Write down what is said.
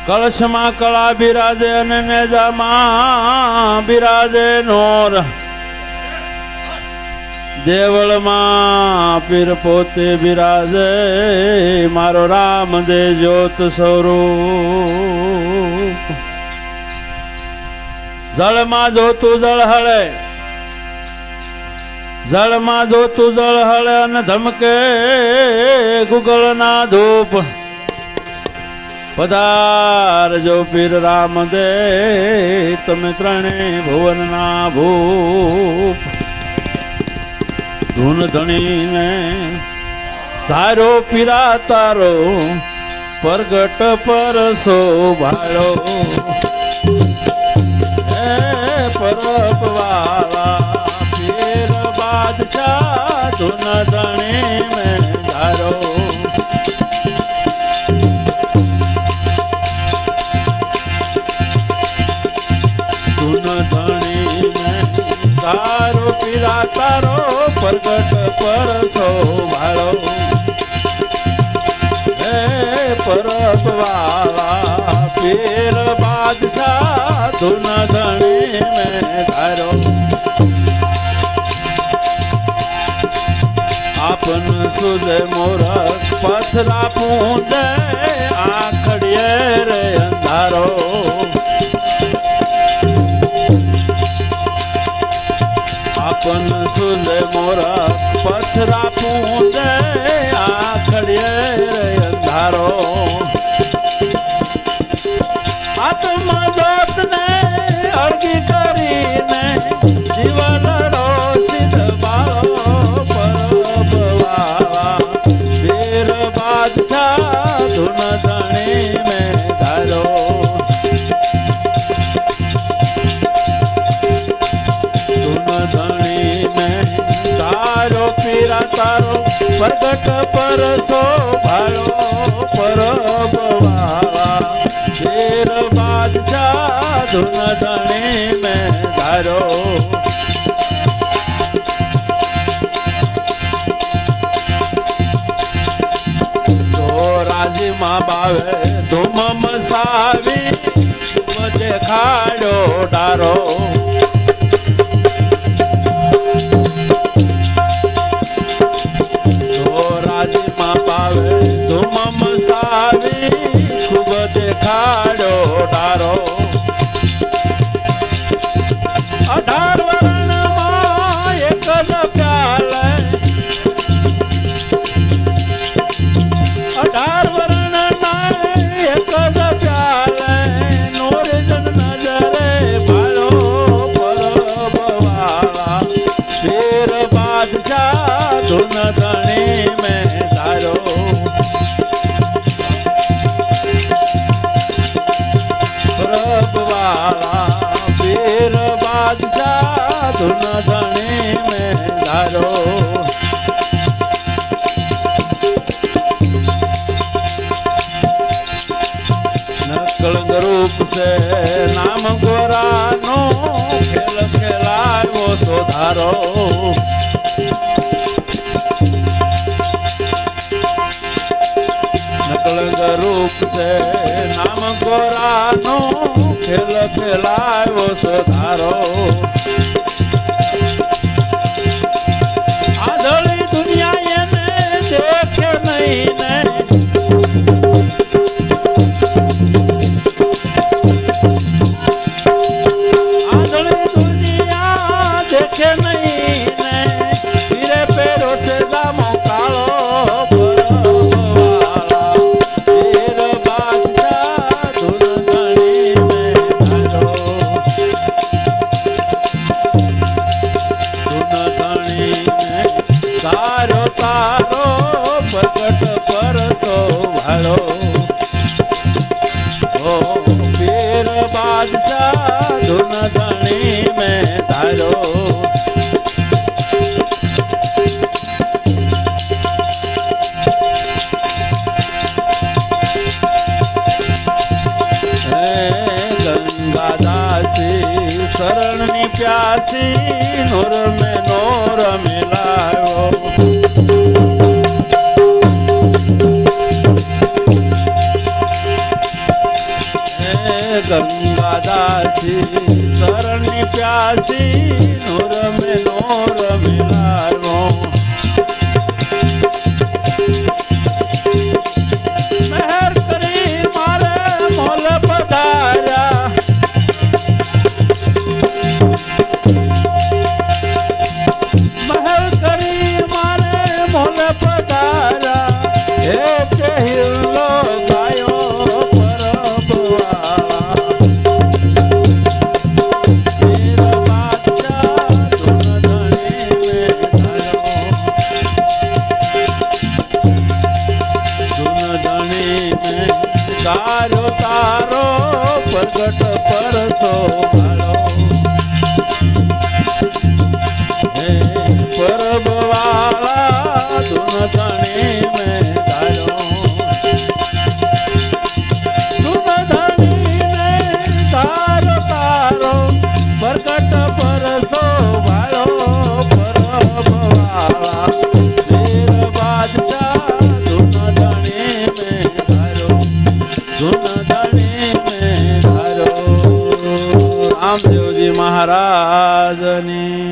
કળશમાં કળા બિરાજે અને નેજામાં બિરાજે નોર. દેવળમાં પીર પોતે બિરાજે મારો રામ દે જ્યોત સ્વરૂપ. જળમાં જોતું જળ હળે, જળમાં જોતું જળ હળે અને ધમકે ગુગળના ધૂપ. પધારજો પીર રામ દે તમે ત્રણેય ભુવનના ભૂપ. ધૂન ધણીને ધારો પીરા તારો પ્રગટ પરસો ભાળો. પરપ વાલા પીર બાદશાહ ધૂન ધણી મેં ધારો. તારો પીરા તારો પ્રગટ પરસો ભાળો. હે પરબ વાલા પીર બાદશાહ ધૂન ધણી મેં ધારો. આપન સુજે મોરખ પથરા પૂંજે આખડીએ રે અંધારો. આપન સુજે મોરખ પથરા પૂંજે આખડીએ રે અંધારો. આત્મા જોતને અળગી કરીને જીવન રોષિત બાળો. પરબ વાલા પીર બાદશાહ ધૂન ધણી મેં ધારો. તારો પીરા તારો પ્રગટ પરસો ભાળો. પરબ વાલા પીર બાદશાહ ધૂન ધણી મેં ધારો. તો રાજમાં બાવે ધૂમ મસાવી દેખાડો ડારો. ખૂબ દેખાડો ડારો. 18 વર્ણમાં એક જ પ્યાલે, 18 વર્ણના એક જ પ્યાલે નૂર જન નજરે ભાળો. પરબ વાલા પીર બાદશાહ ધૂન ધણી મેં ધારો. પરબ વાલા પીર બાદશાહ ધૂન ધણી મેં ધારો. નકળંગ રૂપ છે નામ ગોરાનો ખેલ ખેલાયો સુધારો. નકળંગ રૂપ છે નામ ગોરાનો ખેલ ખેલાયો સુધારો. આધળી દુનિયા એને દેખે નહીં ને, આધળી દુનિયા દેખે નહીં ને પીરે પેરો છે દામો કાળો. પ્રગટ પરસો ભાળો. ઓ પીર બાદશાહ ધૂન ધણી મેં ધારો. ગંગાદાસી શરણની પ્યાસી નોર મેં નોર મિલાયો. ગંગાદાસી શરણની પ્યાસી નૂર મિલાવો મહેર કરી મારે મોલ પધાર્યા મહેર કરી મારે મોલ પધાર્યા હે કહિલો ગાયો તારો તારો પ્રગટ પરસો ભાળો હે પરબવાળા ધૂન ધણી મેં ધારો ધૂન ધણી મેં તારો તારો પ્રગટ પરસો ભાળો પરબવાળા શેર બાદશાહ ધૂન ધણી મેં ધારો રામદેવજી મહારાજની